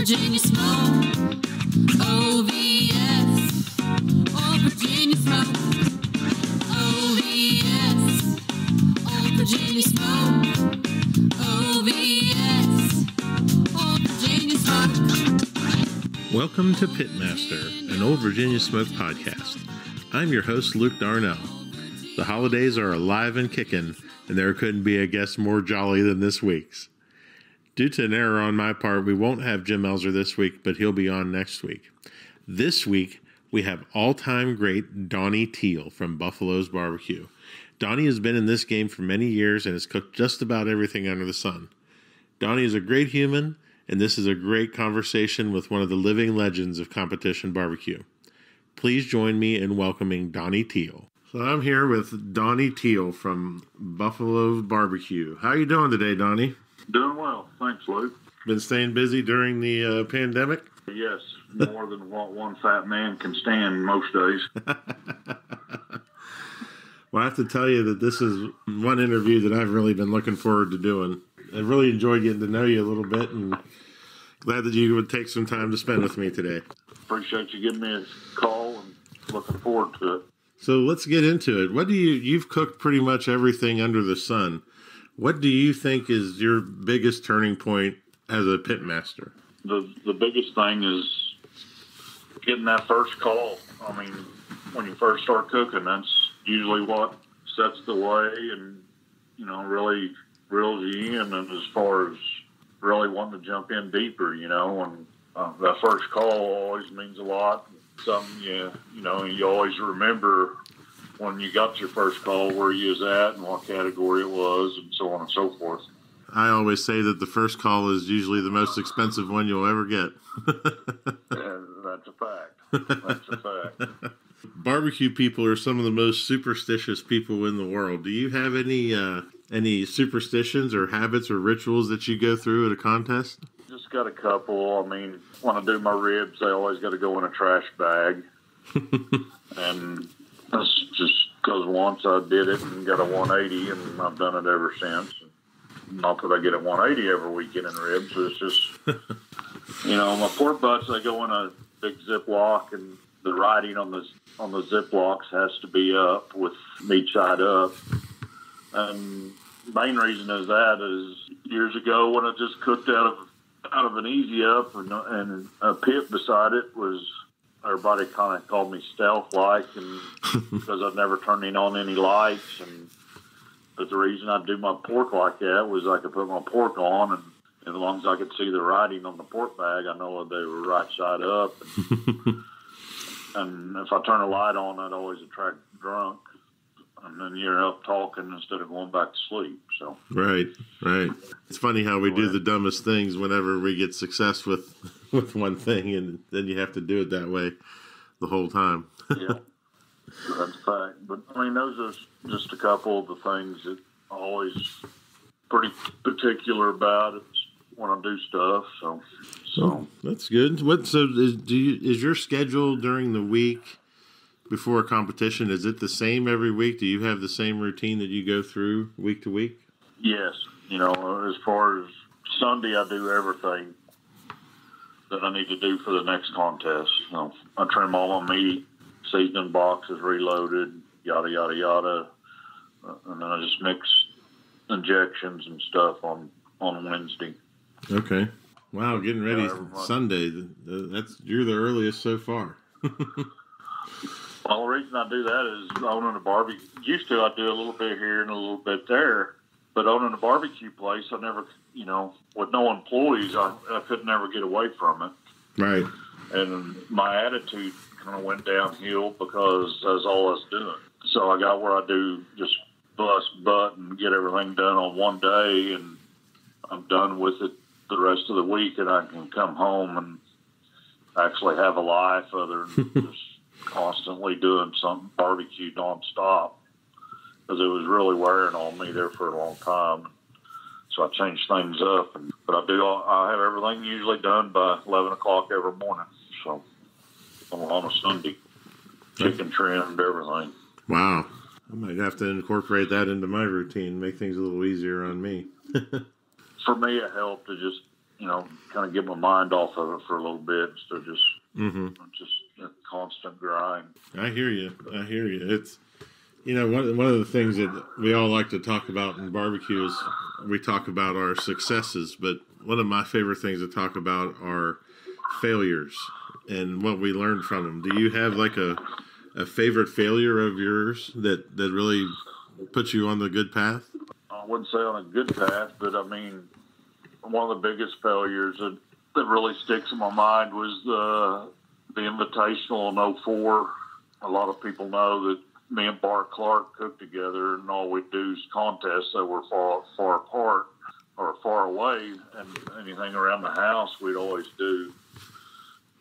Virginia smoke. OVS. Old Virginia smoke. OVS. Old Virginia smoke. OVS. Old Virginia smoke. Welcome to Pitmaster, an Old Virginia Smoke podcast. I'm your host, Luke Darnell. The holidays are alive and kicking, and there couldn't be a guest more jolly than this week's. Due to an error on my part, we won't have Jim Elser this week, but he'll be on next week. This week, we have all-time great Donny Teel from Buffalo's Barbecue. Donny has been in this game for many years and has cooked just about everything under the sun. Donny is a great human, and this is a great conversation with one of the living legends of Competition BBQ. Please join me in welcoming Donny Teel. So I'm here with Donny Teel from Buffalo's Barbecue. How are you doing today, Donny? Doing well. Thanks, Luke. Been staying busy during the pandemic? Yes, more than what one fat man can stand most days. Well, I have to tell you that this is one interview that I've really been looking forward to doing. I really enjoyed getting to know you a little bit, and glad that you would take some time to spend with me today. Appreciate you giving me a call, and looking forward to it. So let's get into it. You've cooked pretty much everything under the sun. What do you think is your biggest turning point as a pitmaster? The biggest thing is getting that first call. I mean, when you first start cooking, that's usually what sets the way and, really reels you in. And as far as really wanting to jump in deeper, and that first call always means a lot. Something, you always remember when you got your first call, where you was at and what category it was, and so on and so forth. I always say that the first call is usually the most expensive one you'll ever get. Yeah, that's a fact. That's a fact. Barbecue people are some of the most superstitious people in the world. Do you have any superstitions or habits or rituals that you go through at a contest? Just got a couple. I mean, when I do my ribs, they always got to go in a trash bag. And that's just because once I did it and got a 180, and I've done it ever since. Not that I get a 180 every weekend in ribs. It's just, my pork butts, they go in a big Ziploc, and the writing on the Ziplocs has to be up with each side up. And main reason is years ago when I just cooked out of an easy up and a pit beside it was, everybody kind of called me stealth-like, and because I'd never turned on any lights. But the reason I do my pork like that was I could put my pork on, and as long as I could see the writing on the pork bag, I know they were right side up. And if I turn a light on, I'd always attract drunk. And then you're up talking instead of going back to sleep. So right. It's funny how we do the dumbest things whenever we get success with one thing, and then you have to do it that way the whole time. Yeah, that's a fact. But I mean, those are just a couple of the things that I'm always pretty particular about when I do stuff. So that's good. Is your schedule during the week before a competition, is it the same every week? Do you have the same routine that you go through week to week? Yes. As far as Sunday, I do everything that I need to do for the next contest. I trim all my meat, seasoning boxes reloaded, yada, yada, yada. And then I just mix injections and stuff on Wednesday. Okay. Wow, getting ready Sunday. You're the earliest so far. Well, the reason I do that is owning a barbecue. Used to, I do a little bit here and a little bit there. But owning a barbecue place, I never, with no employees, I could never get away from it. Right. And my attitude kind of went downhill because that's all I was doing. So I got where I do just bust butt and get everything done on one day, and I'm done with it the rest of the week, and I can come home and actually have a life other than just constantly doing something barbecue nonstop, because it was really wearing on me there for a long time. So I changed things up, but I have everything usually done by 11 o'clock every morning. So on a Sunday, chicken trimmed, everything. Wow. I might have to incorporate that into my routine, make things a little easier on me. For me, it helped to just, kind of get my mind off of it for a little bit instead of just a constant grind. I hear you. It's, one of the things that we all like to talk about in barbecue is we talk about our successes, but one of my favorite things to talk about are failures and what we learned from them. Do you have like a favorite failure of yours that really puts you on the good path? I wouldn't say on a good path, but I mean, one of the biggest failures that really sticks in my mind was the Invitational in '04. A lot of people know that me and Bart Clark cooked together, and all we'd do is contests that were far apart or far away, and anything around the house we'd always do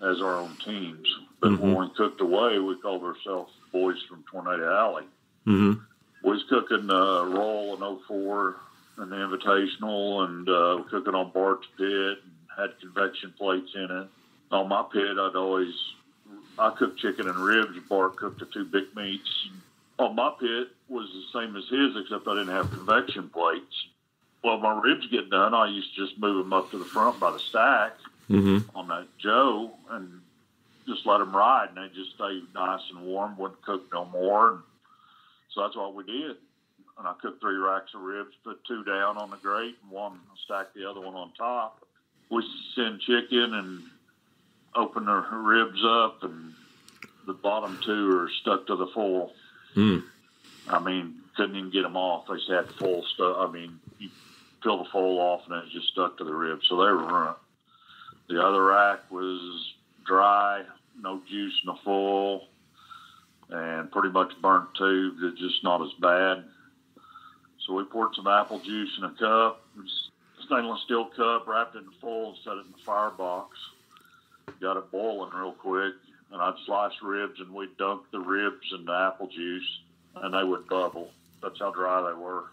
as our own teams. But when we cooked away, we called ourselves Boys from Tornado Alley. We was cooking roll in '04 and the Invitational, and cooking on Bart's pit, and had convection plates in it. On my pit, I cooked chicken and ribs. Bart cooked the two big meats. On my pit was the same as his, except I didn't have convection plates. Well, my ribs get done, I used to just move them up to the front by the stack on that Joe and just let them ride, and they just stayed nice and warm, wouldn't cook no more. And so that's what we did. And I cooked 3 racks of ribs, put 2 down on the grate, and stacked the other one on top. We send chicken and open the ribs up, and the bottom 2 are stuck to the foil. I mean, couldn't even get them off. They just had full stuff. I mean, you peel the foil off, and it just stuck to the ribs, so they were ruined. The other rack was dry, no juice in the foil, and pretty much burnt too, but just not as bad. So we poured some apple juice in a cup, stainless steel cup, wrapped it in foil, and set it in the firebox. Got it boiling real quick, and I'd slice ribs, and we'd dunk the ribs in the apple juice, and they would bubble. That's how dry they were.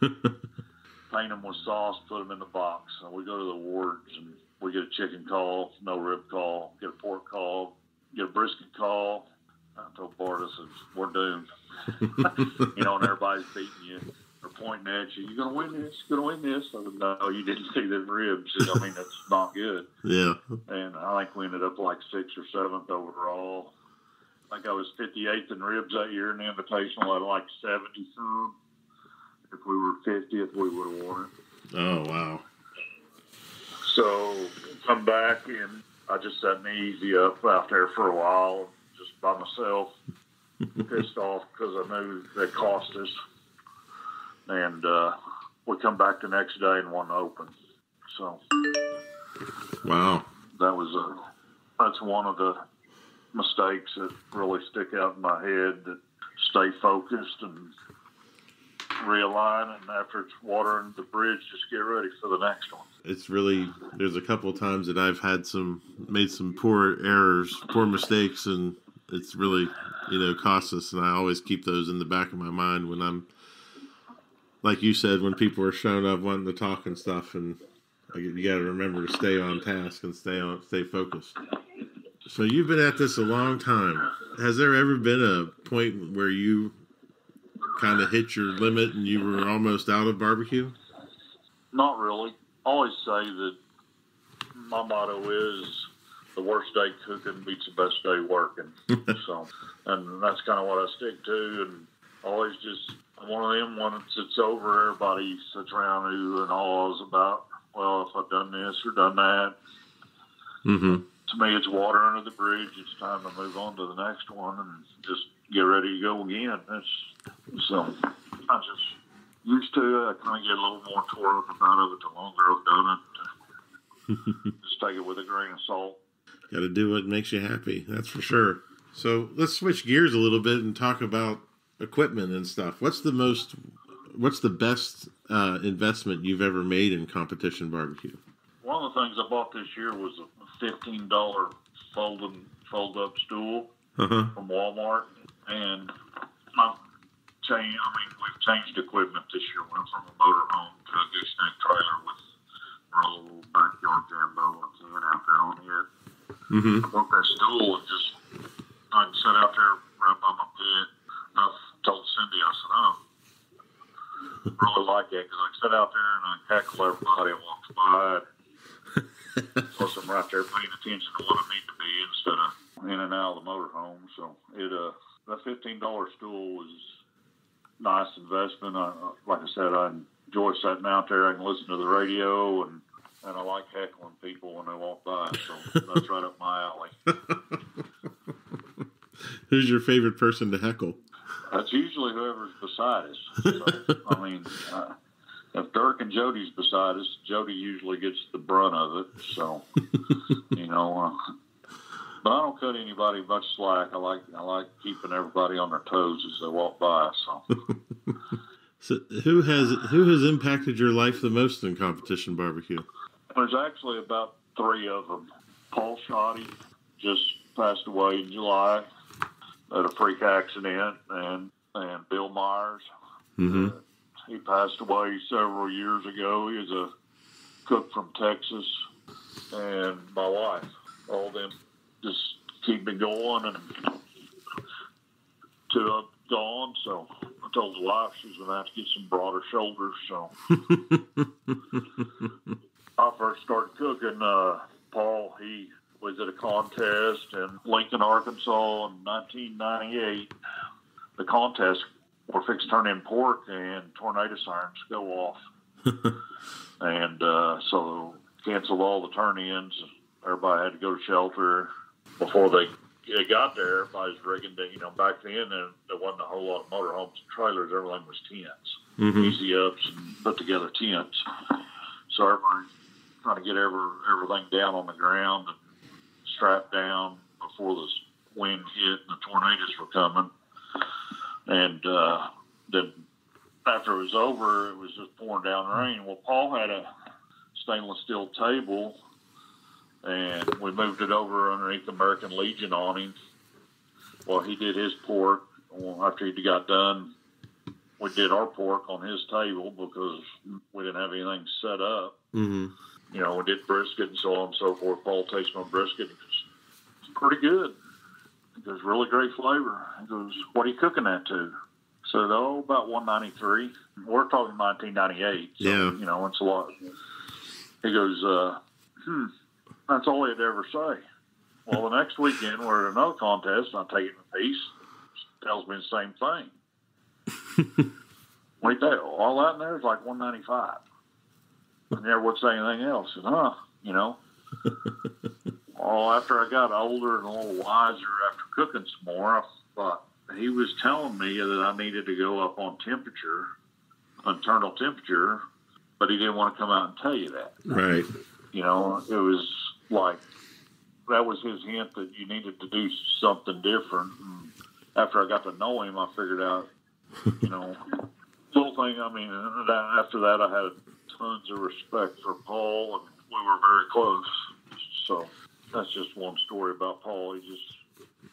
Paint them with sauce, put them in the box. And we go to the wards, and we get a chicken call, no rib call, get a pork call, get a brisket call. I told Bart, I said, we're doomed. And everybody's beating you. They're pointing at you. You're going to win this. You're going to win this. I said, no, you didn't see the ribs. I mean, that's not good. Yeah. And I think we ended up like 6th or 7th overall. I think I was 58th in ribs that year in the Invitational at like 70-some. If we were 50th, we would have won it. Oh, wow. So come back, and I just set me easy up out there for a while, just by myself, pissed off because I knew they cost us. And we come back the next day and won the Open. So, wow, that's one of the mistakes that really stick out in my head. That stay focused and realign, and after it's watering the bridge, just get ready for the next one. It's really, there's a couple of times that I've made some poor errors, poor mistakes, and it's really, cost us. And I always keep those in the back of my mind when I'm, like you said, when people are showing up wanting to talk and stuff, and you got to remember to stay on task and stay focused. So you've been at this a long time. Has there ever been a point where you kind of hit your limit and you were almost out of barbecue? Not really. I always say that my motto is the worst day cooking beats the best day working. So, and that's kind of what I stick to. And always just one of them, once it's over, everybody sits around and awes about, well, if I've done this or done that. To me, it's water under the bridge. It's time to move on to the next one and just get ready to go again. So I just used to it. I kind of get a little more tore up about it the longer I've done it. Just take it with a grain of salt. Got to do what makes you happy. That's for sure. So let's switch gears a little bit and talk about equipment and stuff. What's the best investment you've ever made in Competition BBQ? One of the things I bought this year was a $15 fold-up stool from Walmart, and we've changed equipment this year. Went from a motorhome to a gooseneck trailer with our little backyard jambo and can out there on it. I bought that stool and I can sit out there right by my pit. I told Cindy, I said, I really like that because I can sit out there and I heckle everybody that walks by. out there paying attention to what I need to be instead of in and out of the motorhome. So that $15 stool was a nice investment. Like I said, I enjoy sitting out there. I can listen to the radio, and I like heckling people when they walk by. So that's right up my alley. Who's your favorite person to heckle? That's usually whoever's beside us. So, I mean, if Dirk and Jody's beside us, Jody usually gets the brunt of it. So, but I don't cut anybody much slack. I like keeping everybody on their toes as they walk by. So, so who has impacted your life the most in Competition BBQ? There's actually about 3 of them. Paul Shoddy just passed away in July at a freak accident, and Bill Myers. Mm-hmm. He passed away several years ago. He was a cook from Texas, and my wife. All of them just keep me going, and 2 of them gone. So I told the wife she's going to have to get some broader shoulders. So I first started cooking. Paul, he was at a contest in Lincoln, Arkansas in 1998. The contest were fixed to turn in pork, and tornado sirens go off. And so canceled all the turn-ins. Everybody had to go to shelter. Before they got there, everybody was rigging to, back then, there wasn't a whole lot of motorhomes and trailers. Everything was tents, easy ups, and put together tents. So everybody trying to get everything down on the ground and strapped down before the wind hit and the tornadoes were coming. And then after it was over, it was just pouring down rain. Well, Paul had a stainless steel table, and we moved it over underneath the American Legion awning. Well, he did his pork. Well, after he got done, we did our pork on his table because we didn't have anything set up. Mm-hmm. We did brisket and so on and so forth. Paul tasted my brisket. He goes, "It's pretty good." He goes, "Really great flavor." He goes, "What are you cooking that to?" I said, about 193. We're talking 1998. So, yeah. It's a lot. He goes, that's all he'd ever say. Well, the next weekend we're at another contest, and I take it in a piece. Tells me the same thing. Wait, all that in there is like 195. I never would say anything else. I said, Well, after I got older and a little wiser after cooking some more, I thought he was telling me that I needed to go up on temperature, internal temperature, but he didn't want to come out and tell you that. Right. It was like that was his hint that you needed to do something different. And after I got to know him, I figured out, little thing. I mean, after that, I had tons of respect for Paul, and we were very close. So that's just one story about Paul. He just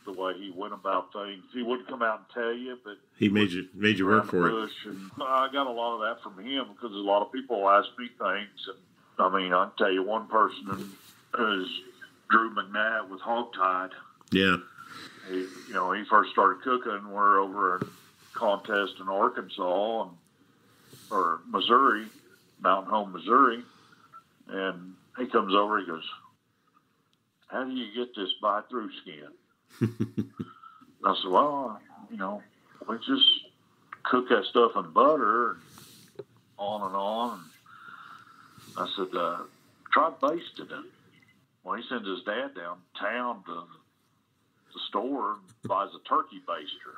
the way he went about things. He wouldn't come out and tell you, but he made you work for it. And I got a lot of that from him because a lot of people ask me things, and I mean, I can tell you one person is Drew McNabb with Hogtied. Yeah. He first started cooking. We're over a contest in Arkansas or Missouri, Mountain Home, Missouri, and he comes over. He goes, "How do you get this buy-through skin?" I said, "Well, we just cook that stuff in butter and on and on." I said, "Try basting it." Well, he sends his dad downtown to the store and buys a turkey baster,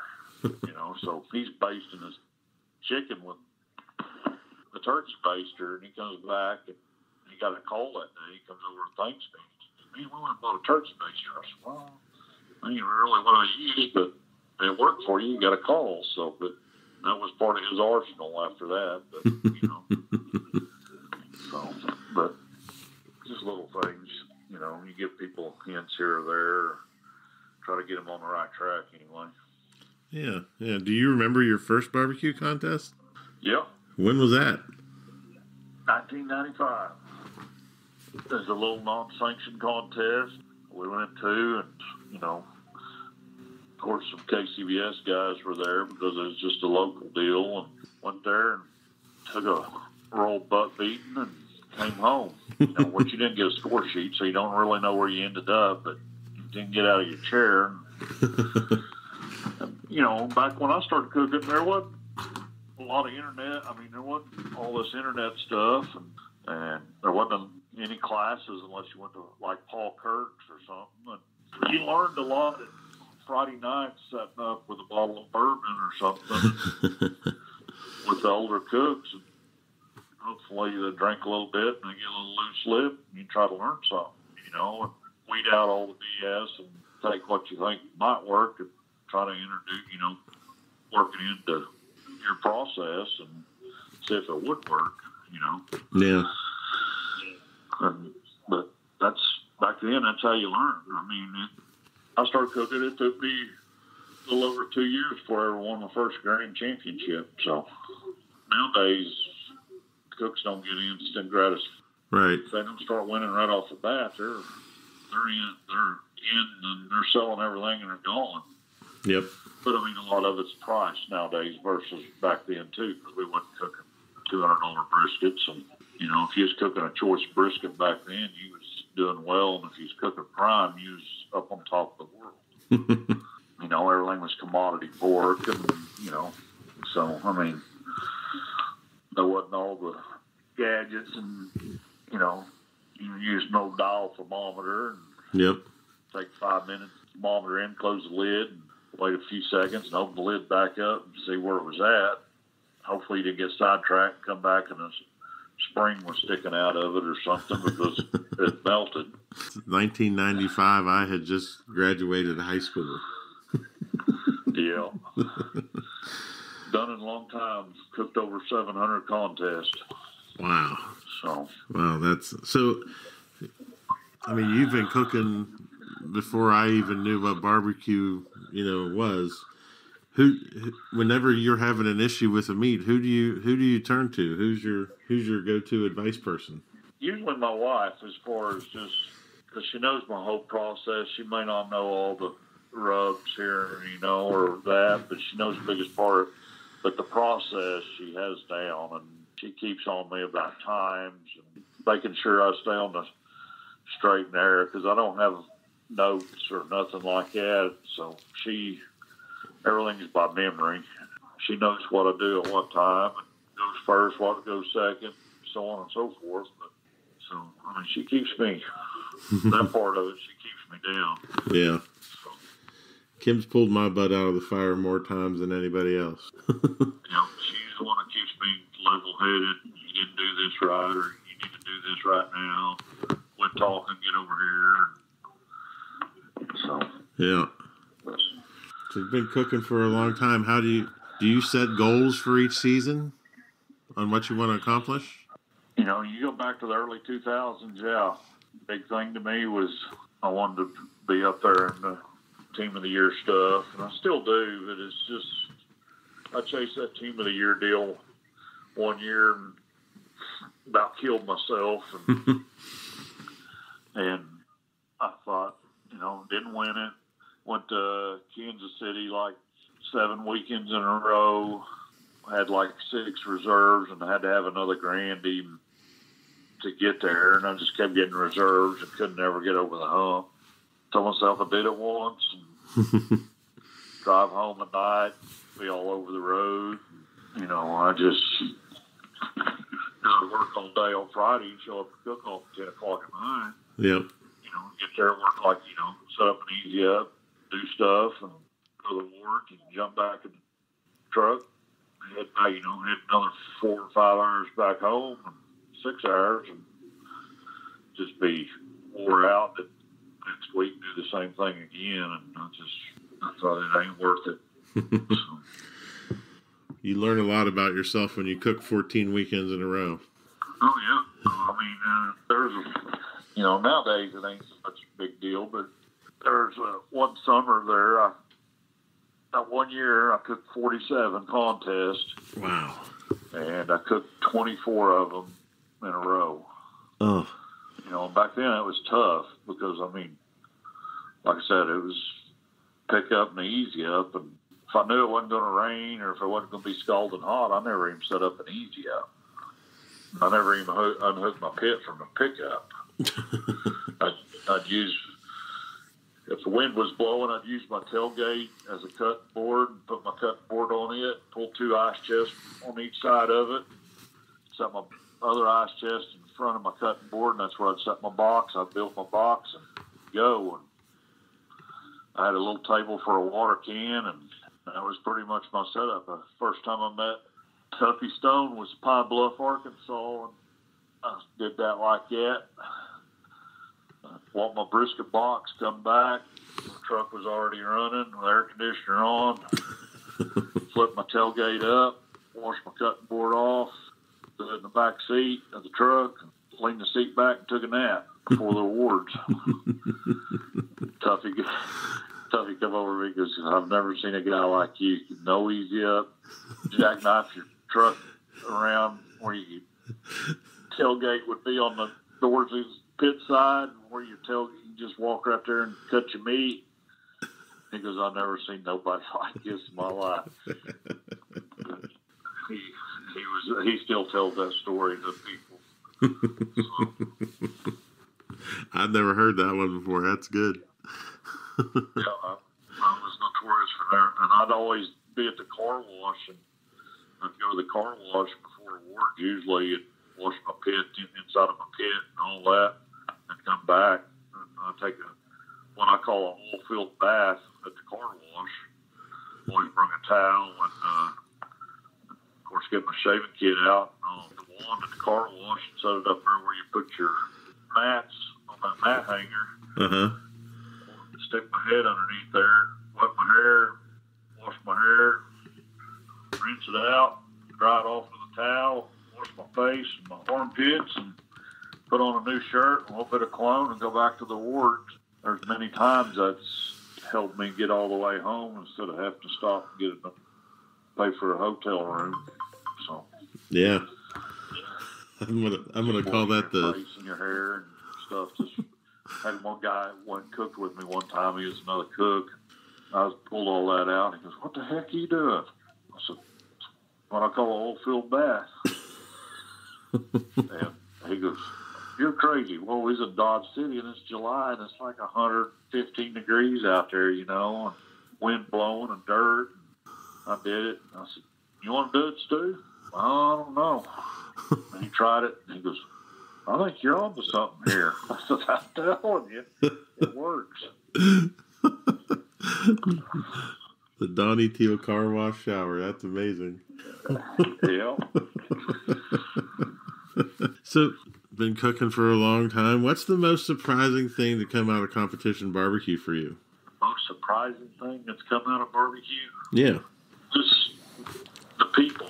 so he's basting his chicken with the turkey baster, and he comes back and he got a call that day. He comes over and thanks me. He says, "Man, we went and bought a turkey baster." I said, "Well, I ain't really what I use, but it worked for you. You got a call." So, but that was part of his arsenal after that. But, but just little things, you give people hints here or there, try to get them on the right track anyway. Yeah, yeah. Do you remember your first barbecue contest? Yeah. When was that? 1995. There's a little non-sanctioned contest we went to, and, of course, some KCBS guys were there because it was just a local deal, and went there and took a rolled butt beating and came home. Which you didn't get a score sheet, so you don't really know where you ended up, but you didn't get out of your chair. Back when I started cooking, there wasn't a lot of internet. I mean, there wasn't all this internet stuff, and there wasn't any classes unless you went to like Paul Kirk's or something. And you learned a lot at Friday nights setting up with a bottle of bourbon or something with the older cooks. And hopefully they drink a little bit and they get a little loose lip and you try to learn something, and weed out all the BS and take what you think might work and try to introduce, work it into your process and see if it would work, Yeah. But that's, back then, that's how you learn. I mean, I started cooking, it took me a little over 2 years before I ever won my first grand championship. So nowadays, cooks don't get instant gratis. Right. If they don't start winning right off the bat, they're in and they're selling everything and they're gone. Yep. But I mean, a lot of it's price nowadays versus back then too, because we wasn't cooking $200 briskets, and if you was cooking a choice brisket back then, you was doing well, and if you was cooking prime, you was up on top of the world. Everything was commodity pork, and so I mean, there wasn't all the gadgets, and you use no dial thermometer, and Yep. take 5 minutes, thermometer in, close the lid, and wait a few seconds, and open the lid back up and see where it was at. Hopefully you didn't get sidetracked, come back and a spring was sticking out of it or something because it melted. 1995, I had just graduated high school. Yeah. Done it a long time. Cooked over 700 contests. Wow. So. So, I mean, you've been cooking before I even knew what barbecue, was. Whenever you're having an issue with a meat, who do you turn to? Who's your go-to advice person? Usually my wife, as far as just because she knows my whole process. She may not know all the rubs here, or that, but she knows the biggest part. But the process she has down, and she keeps on me about times and making sure I stay on the straight and narrow because I don't have notes or nothing like that. So everything's by memory. She knows what I do at what time and goes first, what goes second, so on and so forth. But she keeps me, that part of it, she keeps me down. Yeah. Kim's pulled my butt out of the fire more times than anybody else. She's the one that keeps me level-headed. You didn't do this right, or you need to do this right now. Quit talking, get over here. So. Yeah. So you've been cooking for a long time. How do you set goals for each season on what you want to accomplish? You go back to the early 2000s, yeah. Big thing to me was I wanted to be up there in the Team of the Year stuff, and I still do, but it's just, I chased that Team of the Year deal one year and about killed myself, and, and I thought, didn't win it. Went to Kansas City like 7 weekends in a row, had like 6 reserves, and I had to have another grand even to get there, and I just kept getting reserves and couldn't ever get over the hump. Told myself I did it once, and drive home at night, be all over the road. I just work all day on Friday and show up to cook off at 10 o'clock at night. Yep. Get there, work like, set up and easy up, do stuff, and go to work and jump back in the truck. Head back, head another 4 or 5 hours back home, and 6 hours, and just be wore out that next week do the same thing again, and I thought it ain't worth it. So. You learn a lot about yourself when you cook 14 weekends in a row. Oh, yeah. I mean, there's, nowadays it ain't such a big deal, but there's one summer there, that 1 year I cooked 47 contests. Wow. And I cooked 24 of them in a row. Oh. Back then it was tough because, like I said, it was pick up and easy up. And if I knew it wasn't going to rain or if it wasn't going to be scalding hot, I never even set up an easy up. I never even unhooked my pit from the pickup. I'd use, if the wind was blowing, I'd use my tailgate as a cutting board, put my cutting board on it, pull 2 ice chests on each side of it, set my other ice chest in front of my cutting board, and that's where I'd set my box. I'd build my box and go. And I had a little table for a water can, and that was pretty much my setup. The first time I met Tuffy Stone was Pine Bluff, Arkansas, and I did that like that. I walked my brisket box, come back. The truck was already running, the air conditioner on. Flipped my tailgate up, washed my cutting board off, stood in the back seat of the truck, leaned the seat back and took a nap before the awards. Tuffy come over to me and goes, I've never seen a guy like you. You know easy up, jackknife your truck around where your tailgate would be on the doors of pit side, where your tailgate, you just walk right there and cut your meat. He goes, I've never seen nobody like this in my life. He still tells that story to people. So, I've never heard that one before. That's good. yeah, I was notorious for that. And I'd always be at the car wash, and I'd go to the car wash before awards usually and wash my pit, inside of my pit and all that, and come back. And I take what I call a whole field bath at the car wash. Always bring a towel and, of course, get my shaving kit out on the wand at the car wash and set it up there where you put your mats on that mat hanger. Uh-huh. Stick my head underneath there, wet my hair, wash my hair, rinse it out, dry it off with a towel, wash my face and my armpits, and put on a new shirt, a little bit of cologne, and go back to the wards. There's many times that's helped me get all the way home instead of having to stop and pay for a hotel room. So yeah, I'm gonna call that the face and your hair and stuff. Just had one guy went and cooked with me one time. He was another cook. I pulled all that out. He goes, "What the heck are you doing?" I said, "What I call a whole field bath." And he goes, "You're crazy." Well, he's in Dodge City and it's July and it's like 115 degrees out there, you know, and wind blowing and dirt. And I did it. I said, "You want to do it, Stu?" "I don't know." And he tried it and he goes, "I think you're onto something here." I said, "I'm telling you, it works." The Donny Teel car wash shower. That's amazing. Yeah. So, been cooking for a long time. What's the most surprising thing to come out of Competition BBQ for you? Most surprising thing that's come out of barbecue? Yeah. Just the people,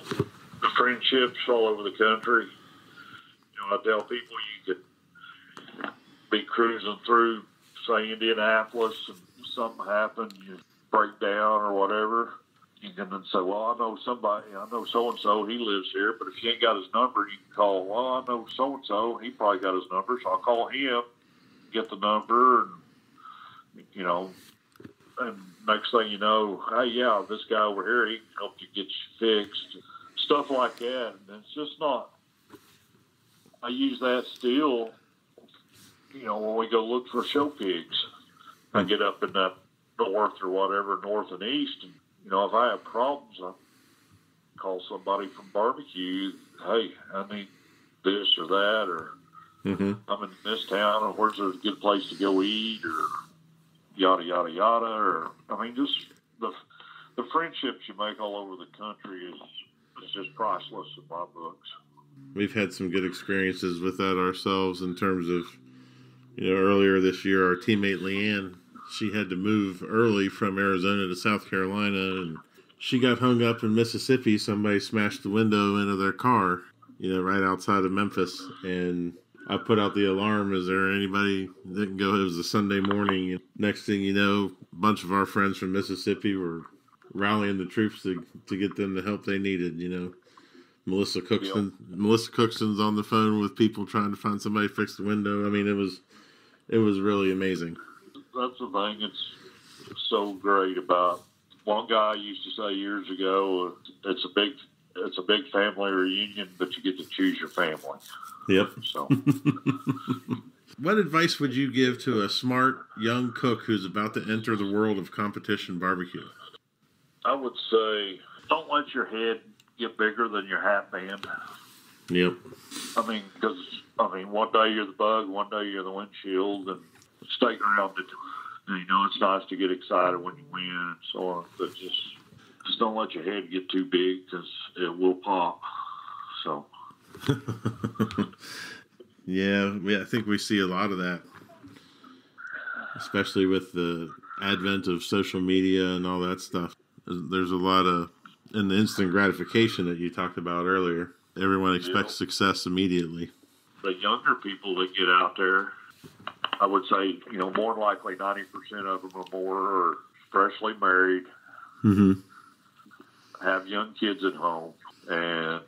the friendships all over the country. You know, I tell people you could be cruising through, say, Indianapolis, and something happened, you break down or whatever. You can then say, "Well, I know somebody, I know so-and-so, he lives here," but if you ain't got his number, you can call, "Well, I know so-and-so, he probably got his number, so I'll call him, get the number," and, you know, and next thing you know, "Hey, yeah, this guy over here, he can help you get you fixed." Stuff like that. And it's just not, I use that still, you know, when we go look for show pigs. I get up in that north or whatever, north and east, and, you know, if I have problems, I call somebody from barbecue. "Hey, I need this or that," or "I'm in this town," or "Where's a good place to go eat," or yada, yada, yada. Or, I mean, just the friendships you make all over the country is just priceless in my books. We've had some good experiences with that ourselves in terms of, you know, earlier this year, our teammate Leanne, she had to move early from Arizona to South Carolina, and she got hung up in Mississippi. Somebody smashed the window into their car, you know, right outside of Memphis. And I put out the alarm. Is there anybody that can go? It was a Sunday morning. And next thing you know, a bunch of our friends from Mississippi were rallying the troops to get them the help they needed, you know. Melissa Cookson's on the phone with people trying to find somebody to fix the window. I mean, it was really amazing. That's the thing that's so great about, one guy used to say years ago, it's a big it's a big family reunion, but you get to choose your family. Yep. So, What advice would you give to a smart young cook who's about to enter the world of competition barbecue? I would say don't let your head get bigger than your hat band. Yep. Because one day you're the bug, one day you're the windshield, and stay around it. It's nice to get excited when you win and so on, but just don't let your head get too big because it will pop. So. Yeah, I think we see a lot of that, especially with the advent of social media and all that stuff. There's a lot of, and the instant gratification that you talked about earlier. Everyone expects success immediately. The younger people that get out there, I would say, more than likely 90% of them or more are freshly married, have young kids at home, and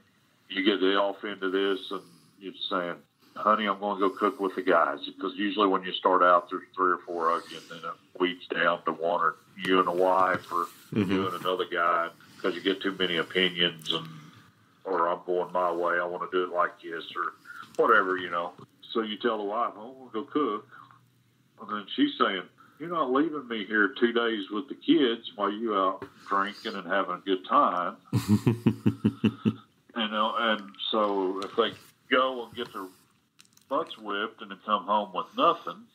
you get off into this and you're saying, honey, I'm going to go cook with the guys. Because usually when you start out, there's 3 or 4 of you, and then it weeds down to one or you and a wife or you and another guy because you get too many opinions or I'm going my way, I want to do it like this or whatever, So you tell the wife, I'm going to go cook. And then she's saying, you're not leaving me here 2 days with the kids while you out drinking and having a good time. And so if they go and get their butts whipped and then come home with nothing,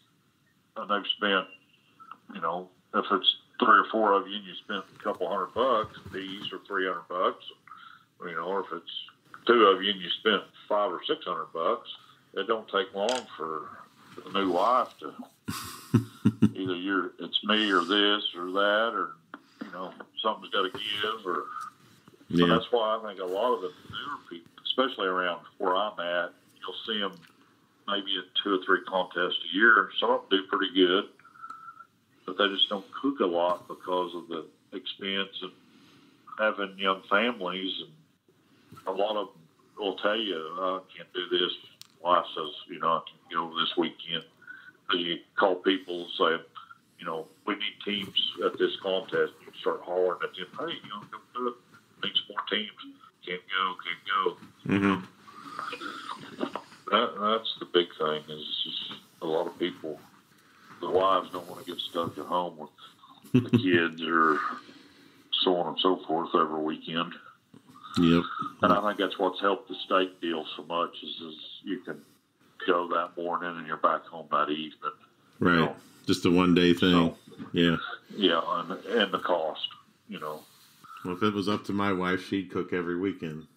and they've spent, if it's 3 or 4 of you and you spent a couple $100 apiece or $300, or if it's 2 of you and you spent $500 or $600, it don't take long for the new wife to either it's me or this or that or something's got to give or. So that's why I think a lot of the newer people, especially around where I'm at, you'll see them maybe at 2 or 3 contests a year. Some of them do pretty good, but they just don't cook a lot because of the expense and having young families. And a lot of them will tell you, I can't do this. Wife says, I can go this weekend. Because you call people and say, we need teams at this contest. You start hollering at them, hey, go do it. Need some more teams. Can't go. That's the big thing is just a lot of people, the wives don't want to get stuck at home with the kids or so on and so forth every weekend. Yep. And I think that's what's helped the steak deal so much is you can go that morning and you're back home that evening. Right. Just a one-day thing. So, yeah, and the cost, Well, if it was up to my wife, she'd cook every weekend.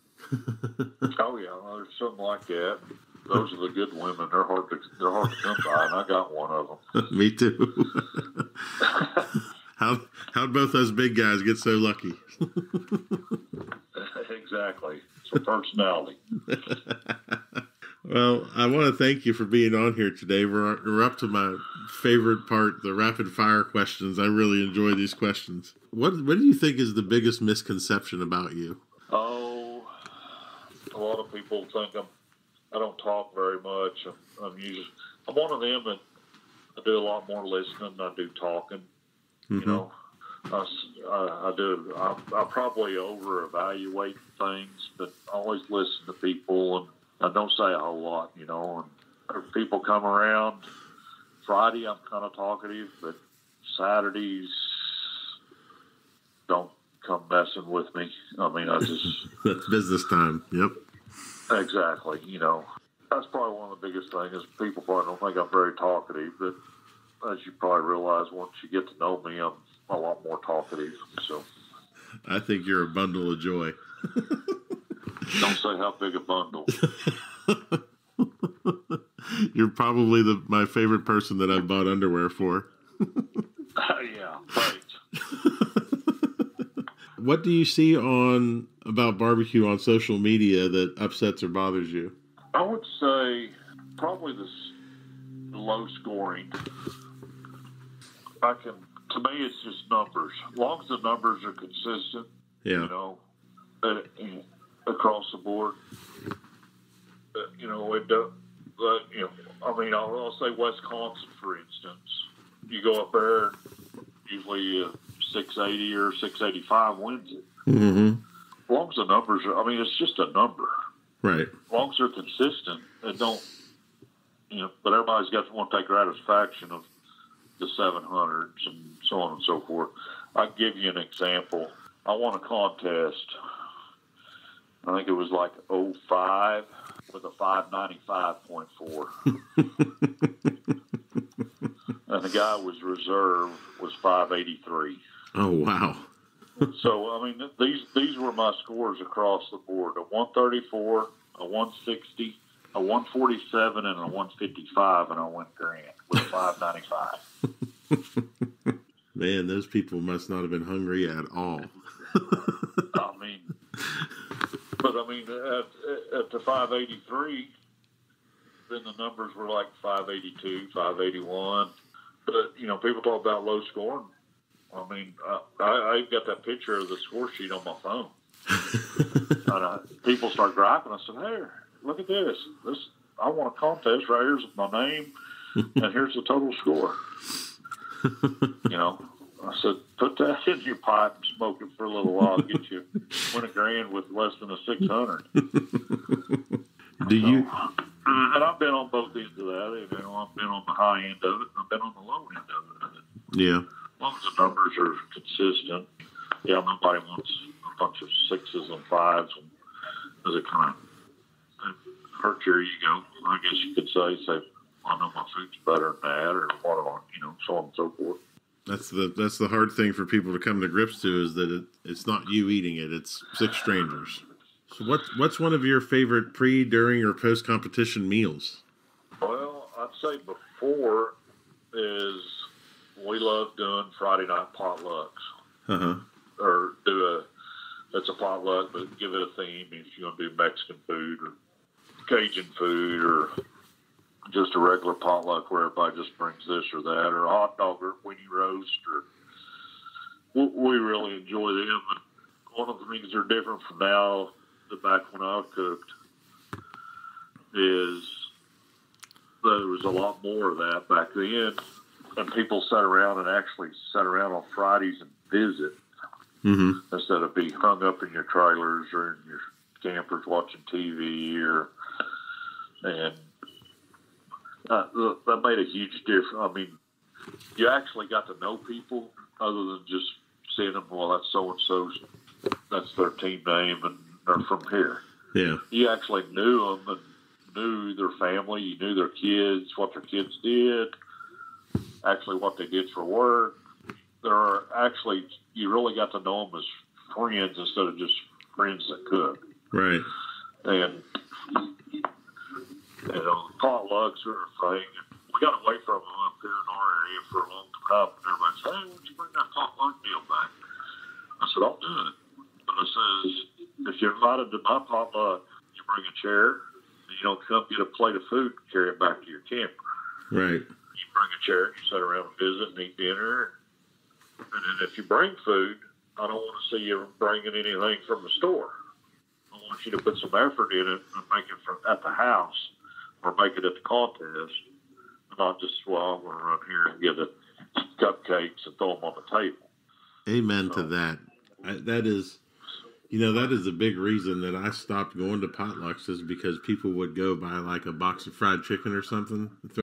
Oh yeah, there's something like that. Those are the good women. They're hard to come by, and I got one of them. Me too. How'd both those big guys get so lucky? Exactly. It's a personality. Well, I want to thank you for being on here today. We're up to my favorite part, the rapid fire questions. I really enjoy these questions. What do you think is the biggest misconception about you? Oh, a lot of people think I don't talk very much. I'm one of them that I do a lot more listening than I do talking. I do. I probably over evaluate things, but I always listen to people and I don't say a whole lot, and if people come around. Friday, I'm kind of talkative, but Saturdays don't come messing with me. I just... That's business time. Yep. Exactly. That's probably one of the biggest things is people probably don't think I'm very talkative, but as you probably realize, once you get to know me, I'm a lot more talkative. So I think you're a bundle of joy. Don't say how big a bundle. You're probably my favorite person that I've bought underwear for. Yeah, right. What do you see about barbecue on social media that upsets or bothers you? I would say probably the low scoring. To me, it's just numbers. As long as the numbers are consistent, across the board, I'll say Wisconsin, for instance. You go up there, usually 680 or 685 wins it. Mm-hmm. As long long as the numbers are, I mean, it's just a number. Right. As long as they're consistent, they don't, but everybody's got to want to take gratification of the 700s and so on and so forth. I'll give you an example. I won a contest. I think it was like '05 with a 595.4. And the guy was reserve was 583. Oh, wow. So, I mean, these were my scores across the board. A 134, a 160, a 147, and a 155, and I went grand with 595. Man, those people must not have been hungry at all. I mean, at the 583, then the numbers were like 582, 581. But, people talk about low scoring. I mean, I got that picture of the score sheet on my phone. And people start griping. I said, "Hey, look at this. I won a contest. Right here's my name, and here's the total score." I said, "Put that in your pipe and smoke it for a little while. Get you win $1,000 with less than a 600." Do you? And I've been on both ends of that. I've been on the high end of it, and I've been on the low end of it. Yeah. As long as the numbers are consistent, nobody wants a bunch of 6s and 5s, because it kind of hurts your ego. I guess you could say, I know my food's better than that, or what, so on and so forth. That's the hard thing for people to come to grips to, is that it's not you eating it; it's 6 strangers. So what's one of your favorite pre, during, or post competition meals? Well, I'd say before is we love doing Friday night potlucks. Uh-huh. Or it's a potluck, but give it a theme. If you're going to do Mexican food or Cajun food, or just a regular potluck where everybody just brings this or that, or a hot dog or weenie roast, we really enjoy them. And one of the things that are different from now to back when I cooked is there was a lot more of that back then. And people sat around on Fridays and visit, instead of be hung up in your trailers or in your campers watching TV, and that made a huge difference. I mean, you actually got to know people other than just seeing them. Well, that's so and so, that's their team name, and they're from here. Yeah, you actually knew them and knew their family. You knew their kids, what their kids did. Actually, what they did for work. You really got to know them as friends instead of just friends that cook. Right. And, potlucks are a thing. We got away from them up here in our area for a long time. And everybody said, "Hey, why don't you bring that potluck meal back?" I said, "I'll do it." But I says, if you're invited to my potluck, you bring a chair, and you don't come get a plate of food and carry it back to your camper. Right. You bring a chair, you sit around and visit and eat dinner. And then if you bring food, I don't want to see you bringing anything from the store. I want you to put some effort in it and make it at the house or make it at the contest. Not just, I'm going to run here and get the cupcakes and throw them on the table. Amen to that. That is a big reason that I stopped going to potlucks, is because people would go buy like a box of fried chicken or something,